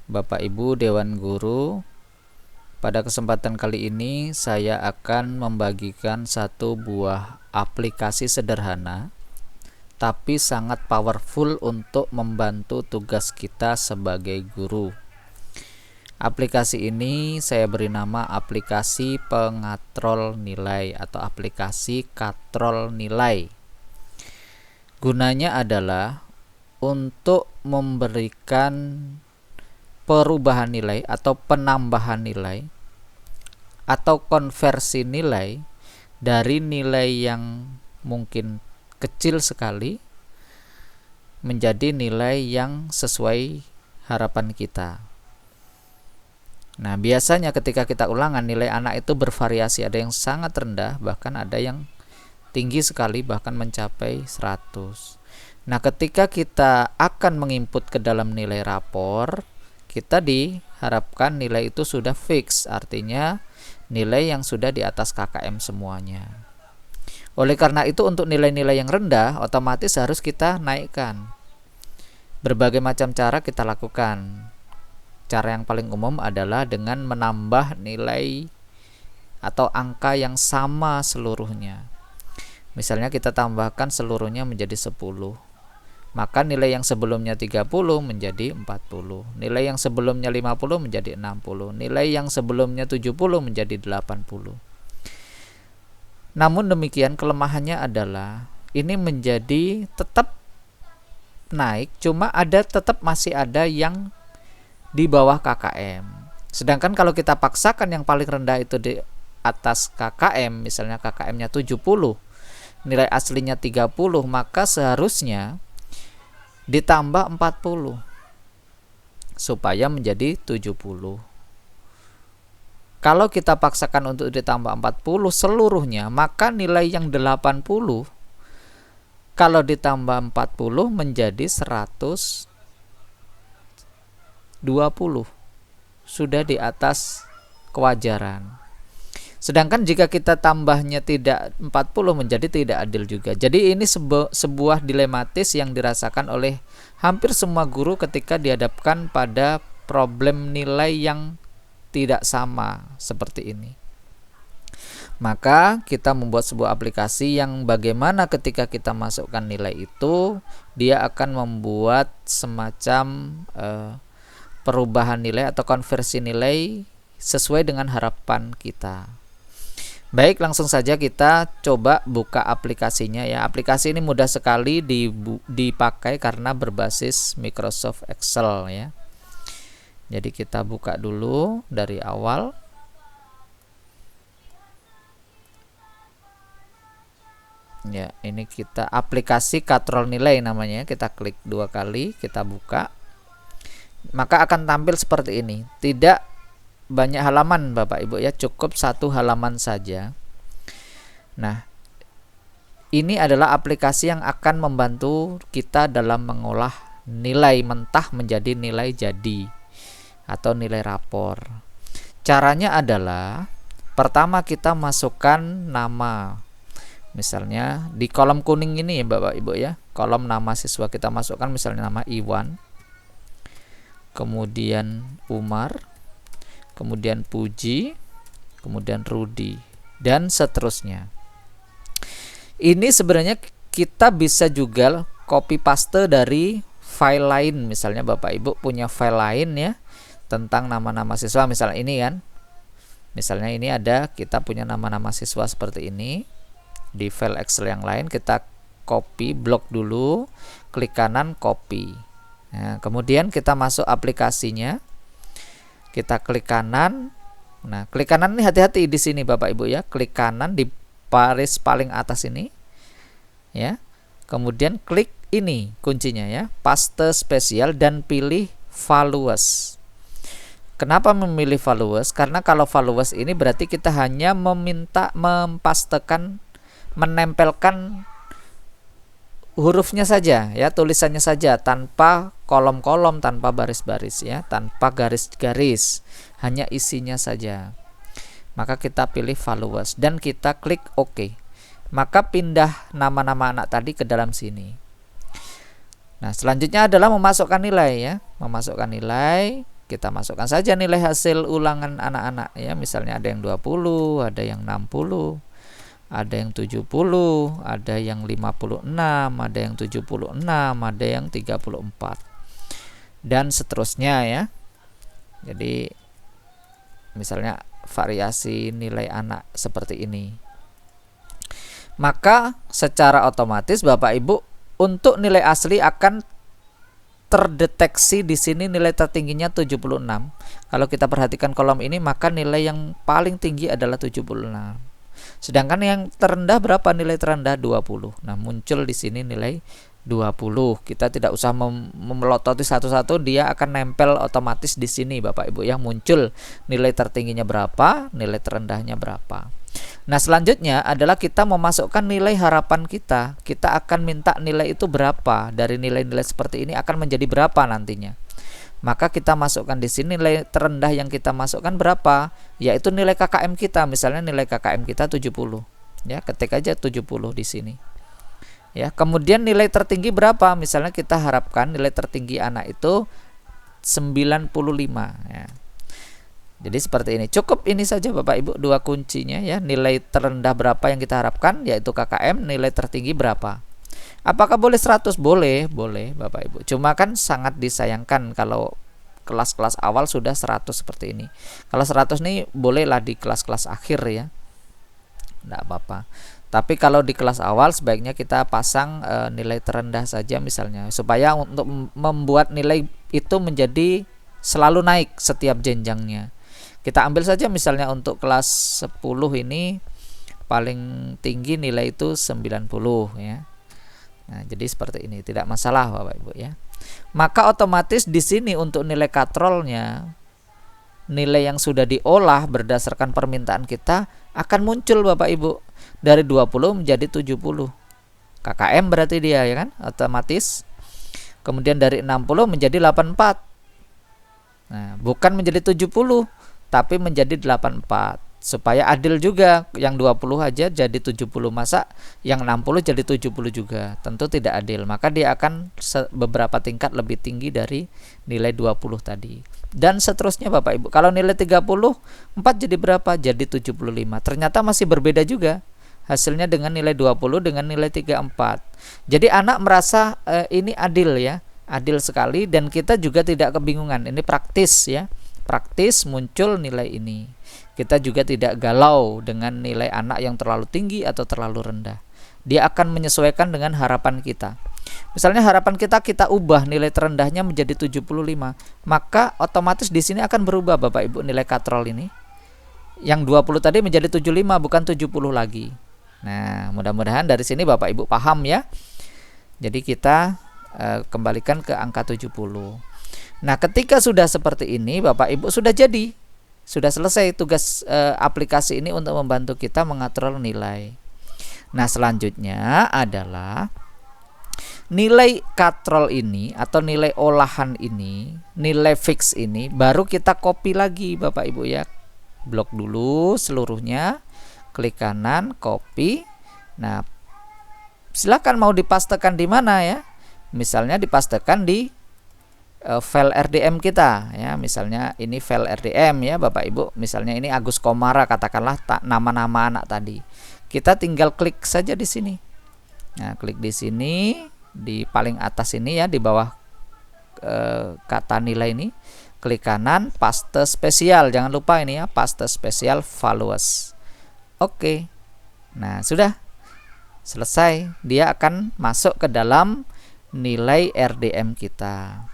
Bapak Ibu Dewan Guru. Pada kesempatan kali ini saya akan membagikan satu buah aplikasi sederhana tapi sangat powerful untuk membantu tugas kita sebagai guru. Aplikasi ini saya beri nama aplikasi pengatrol nilai atau aplikasi katrol nilai. Gunanya adalah untuk memberikan perubahan nilai atau penambahan nilai atau konversi nilai dari nilai yang mungkin kecil sekali menjadi nilai yang sesuai harapan kita. Nah, biasanya ketika kita ulangan, nilai anak itu bervariasi, ada yang sangat rendah, bahkan ada yang tinggi sekali, bahkan mencapai 100. Nah, ketika kita akan menginput ke dalam nilai rapor, kita diharapkan nilai itu sudah fix, artinya nilai yang sudah di atas KKM semuanya. Oleh karena itu, untuk nilai-nilai yang rendah otomatis harus kita naikkan. Berbagai macam cara kita lakukan. Cara yang paling umum adalah dengan menambah nilai atau angka yang sama seluruhnya. Misalnya kita tambahkan seluruhnya menjadi 10. Maka nilai yang sebelumnya 30 menjadi 40. Nilai yang sebelumnya 50 menjadi 60. Nilai yang sebelumnya 70 menjadi 80. Namun demikian, kelemahannya adalah ini menjadi tetap naik, cuma tetap masih ada yang di bawah KKM. Sedangkan kalau kita paksakan yang paling rendah itu di atas KKM, misalnya KKM-nya 70, nilai aslinya 30, maka seharusnya ditambah 40 supaya menjadi 70. Kalau kita paksakan untuk ditambah 40 seluruhnya, maka nilai yang 80 kalau ditambah 40 menjadi 120. Sudah di atas kewajaran. Sedangkan jika kita tambahnya tidak 40 menjadi tidak adil juga. Jadi ini sebuah dilematis yang dirasakan oleh hampir semua guru ketika dihadapkan pada problem nilai yang tidak sama seperti ini. Maka kita membuat sebuah aplikasi yang bagaimana ketika kita masukkan nilai itu, dia akan membuat semacam perubahan nilai atau konversi nilai sesuai dengan harapan kita. Baik, langsung saja kita coba buka aplikasinya ya. Aplikasi ini mudah sekali dipakai karena berbasis Microsoft Excel ya. Jadi kita buka dulu dari awal. Ya, ini kita aplikasi katrol nilai namanya. Kita klik 2 kali, kita buka. Maka akan tampil seperti ini. Tidak banyak halaman Bapak Ibu ya, cukup 1 halaman saja. Nah, ini adalah aplikasi yang akan membantu kita dalam mengolah nilai mentah menjadi nilai jadi atau nilai rapor. Caranya adalah pertama kita masukkan nama. Misalnya di kolom kuning ini ya Bapak Ibu ya, kolom nama siswa kita masukkan misalnya nama Iwan, kemudian Umar, kemudian Puji, kemudian Rudi, dan seterusnya. Ini sebenarnya kita bisa juga copy paste dari file lain. Misalnya Bapak Ibu punya file lain ya tentang nama-nama siswa, misalnya ini kan. Misalnya ini ada, kita punya nama-nama siswa seperti ini. Di file Excel yang lain kita copy, blok dulu, klik kanan copy. Nah, kemudian kita masuk aplikasinya. Kita klik kanan. Nah, klik kanan ini hati-hati di sini Bapak Ibu ya. Klik kanan di baris paling atas ini. Ya. Kemudian klik ini kuncinya ya, paste spesial dan pilih values. Kenapa memilih values? Karena kalau values ini berarti kita hanya meminta mempastekan, menempelkan hurufnya saja ya, tulisannya saja tanpa kolom-kolom, tanpa baris-baris ya, tanpa garis-garis, hanya isinya saja. Maka kita pilih values dan kita klik OK. Maka pindah nama-nama anak tadi ke dalam sini. Nah, selanjutnya adalah memasukkan nilai ya, memasukkan nilai. kita masukkan saja nilai hasil ulangan anak-anak ya. Misalnya ada yang 20, ada yang 60, ada yang 70, ada yang 56, ada yang 76, ada yang 34, dan seterusnya ya. Jadi misalnya variasi nilai anak seperti ini. Maka secara otomatis Bapak Ibu untuk nilai asli akan terdeteksi di sini nilai tertingginya 76. Kalau kita perhatikan kolom ini, maka nilai yang paling tinggi adalah 76. Sedangkan yang terendah berapa? Nilai terendah 20. Nah, muncul di sini nilai 20. Kita tidak usah memelototi satu-satu, dia akan nempel otomatis di sini Bapak Ibu yang muncul nilai tertingginya berapa, nilai terendahnya berapa. Nah, selanjutnya adalah kita memasukkan nilai harapan kita. Kita akan minta nilai itu berapa. Dari nilai-nilai seperti ini akan menjadi berapa nantinya. Maka kita masukkan di sini nilai terendah yang kita masukkan berapa, yaitu nilai KKM kita. Misalnya nilai KKM kita 70. Ya, ketik aja 70 di sini. Ya, kemudian nilai tertinggi berapa? Misalnya kita harapkan nilai tertinggi anak itu 95 ya. Jadi seperti ini. Cukup ini saja Bapak Ibu, dua kuncinya ya. Nilai terendah berapa yang kita harapkan, yaitu KKM, nilai tertinggi berapa. Apakah boleh 100? Boleh Bapak Ibu. Cuma kan sangat disayangkan kalau kelas-kelas awal sudah 100 seperti ini. Kalau 100 nih bolehlah di kelas-kelas akhir ya. Enggak apa-apa. Tapi kalau di kelas awal sebaiknya kita pasang nilai terendah saja misalnya, supaya untuk membuat nilai itu menjadi selalu naik setiap jenjangnya. Kita ambil saja misalnya untuk kelas 10 ini paling tinggi nilai itu 90 ya. Nah, jadi seperti ini, tidak masalah Bapak Ibu ya. Maka otomatis di sini untuk nilai katrolnya, nilai yang sudah diolah berdasarkan permintaan kita akan muncul Bapak Ibu dari 20 menjadi 70. KKM berarti dia ya kan, otomatis. Kemudian dari 60 menjadi 84. Nah, bukan menjadi 70 tapi menjadi 84, supaya adil juga. Yang 20 aja jadi 70, masa yang 60 jadi 70 juga? Tentu tidak adil. Maka dia akan beberapa tingkat lebih tinggi dari nilai 20 tadi. Dan seterusnya Bapak Ibu. Kalau nilai 34 jadi berapa? Jadi 75. Ternyata masih berbeda juga hasilnya dengan nilai 20 dengan nilai 34. Jadi anak merasa ini adil ya. Adil sekali, dan kita juga tidak kebingungan. Ini praktis ya. Praktis muncul nilai ini. Kita juga tidak galau dengan nilai anak yang terlalu tinggi atau terlalu rendah. Dia akan menyesuaikan dengan harapan kita. Misalnya harapan kita ubah nilai terendahnya menjadi 75, maka otomatis di sini akan berubah Bapak Ibu nilai katrol ini. Yang 20 tadi menjadi 75, bukan 70 lagi. Nah, mudah-mudahan dari sini Bapak Ibu paham ya. Jadi kita kembalikan ke angka 70. Nah, ketika sudah seperti ini Bapak Ibu sudah selesai tugas aplikasi ini untuk membantu kita mengatur nilai. Nah, selanjutnya adalah nilai katrol ini atau nilai olahan ini, nilai fix ini baru kita copy lagi Bapak Ibu ya. Blok dulu seluruhnya, klik kanan, copy. Nah, silakan mau dipastekan di mana ya. Misalnya dipastekan di file RDM kita ya. Misalnya ini file RDM ya Bapak Ibu. Misalnya ini Agus Komara, katakanlah nama-nama anak tadi. Kita tinggal klik saja di sini. Nah, klik di sini di paling atas ini ya, di bawah kata nilai ini. Klik kanan, paste spesial. Jangan lupa ini ya, paste spesial values. Oke. Nah, sudah selesai. Dia akan masuk ke dalam nilai RDM kita.